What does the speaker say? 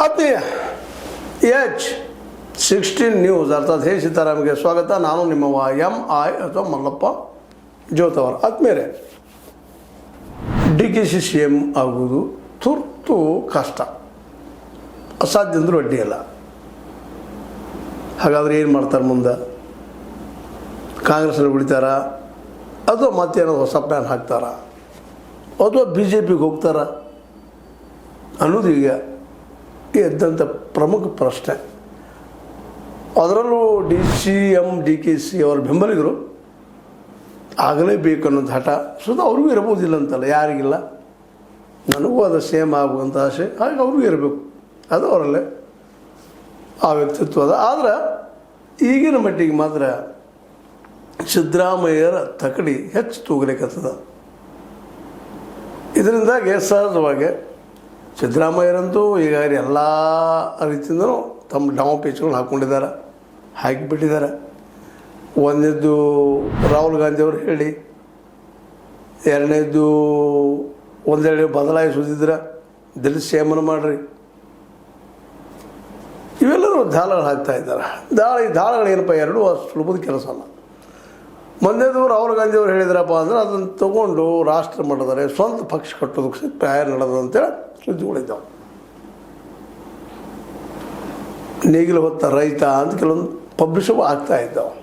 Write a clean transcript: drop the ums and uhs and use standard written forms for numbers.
ಆತ್ಮೀಯ H16 news ಅರ್ಥಾತ್ ಹೇ ಸೀತಾರಾಮ್ಗೆ ಸ್ವಾಗತ. ನಾನು ನಿಮ್ಮವ MI ಅಥವಾ ಮಲ್ಲಪ್ಪ ಜೋತವರ್. ಆತ್ಮೀಯರೇ, DKC CM ಆಗುವುದು ತುರ್ತು ಕಷ್ಟ, ಅಸಾಧ್ಯ ಅಂದರೂ ಅಡ್ಡಿಯಲ್ಲ. ಹಾಗಾದರೆ ಏನು ಮಾಡ್ತಾರೆ ಮುಂದೆ? ಕಾಂಗ್ರೆಸ್ನಲ್ಲಿ ಉಳಿತಾರ ಅಥವಾ ಮತ್ತೇನೋ ಹೊಸ ಪ್ಲ್ಯಾನ್ ಹಾಕ್ತಾರ ಅಥವಾ BJPಗೆ ಹೋಗ್ತಾರ ಅನ್ನೋದು ಈಗ ಎದ್ದಂಥ ಪ್ರಮುಖ ಪ್ರಶ್ನೆ. ಅದರಲ್ಲೂ DKC ಅವರ ಬೆಂಬಲಿಗರು ಆಗಲೇಬೇಕು ಅನ್ನೋದು ಹಠ ಸುಧಾ ಅವ್ರಿಗೂ ಇರಬಹುದಿಲ್ಲ ಅಂತಲ್ಲ, ಯಾರಿಗಿಲ್ಲ. ನನಗೂ ಅದು ಸೇಮ್ ಆಗುವಂಥ ಆಸೆ, ಹಾಗೆ ಅವ್ರಿಗೂ ಇರಬೇಕು. ಅದು ಅವರಲ್ಲೇ ಆ ವ್ಯಕ್ತಿತ್ವ ಅದ. ಆದರೆ ಈಗಿನ ಮಟ್ಟಿಗೆ ಮಾತ್ರ ಸಿದ್ದರಾಮಯ್ಯರ ತಕಡಿ ಹೆಚ್ಚು ತೂಗಲಿಕ್ಕತ್ತದ. ಇದರಿಂದಾಗಿ ಸಹಜವಾಗಿ ಸಿದ್ದರಾಮಯ್ಯರಂತೂ ಈಗ ಎಲ್ಲ ರೀತಿಯಿಂದಲೂ ತಮ್ಮ ಡಾಮಪೇಚ್ಗಳು ಹಾಕ್ಕೊಂಡಿದ್ದಾರೆ, ಹಾಕಿಬಿಟ್ಟಿದ್ದಾರೆ. ಒಂದನೇದ್ದು ರಾಹುಲ್ ಗಾಂಧಿಯವರು ಹೇಳಿ, ಎರಡನೇದ್ದು ಒಂದೆರಡು ಬದಲಾಯಿಸೋದಿದ್ರೆ ದಲಿತ ಸೇಮನ ಮಾಡಿರಿ, ಇವೆಲ್ಲರೂ ದಾಳಗಳು ಹಾಕ್ತಾಯಿದ್ದಾರೆ. ದಾಳಗಳು ಏನಪ್ಪ, ಎರಡೂ ಅಷ್ಟು ಸುಲಭದ ಕೆಲಸ ಅಲ್ಲ. ಮೊನ್ನೆದು ರಾಹುಲ್ ಗಾಂಧಿಯವರು ಹೇಳಿದ್ರಪ್ಪ ಅಂದ್ರೆ ಅದನ್ನು ತೊಗೊಂಡು ರಾಷ್ಟ್ರ ಮಟ್ಟದರೆ ಸ್ವಂತ ಪಕ್ಷ ಕಟ್ಟೋದಕ್ಕೆ ತಯಾರು ನಡೆದ ಅಂತೇಳಿ ಸುದ್ದಿಗಳಿದ್ದಾವೆ. ನೇಗಿಲು ಹೊತ್ತ ರೈತ ಅಂತ ಕೆಲವೊಂದು ಪಬ್ಲಿಷ್ ಆಗ್ತಾ ಇದ್ದಾವೆ.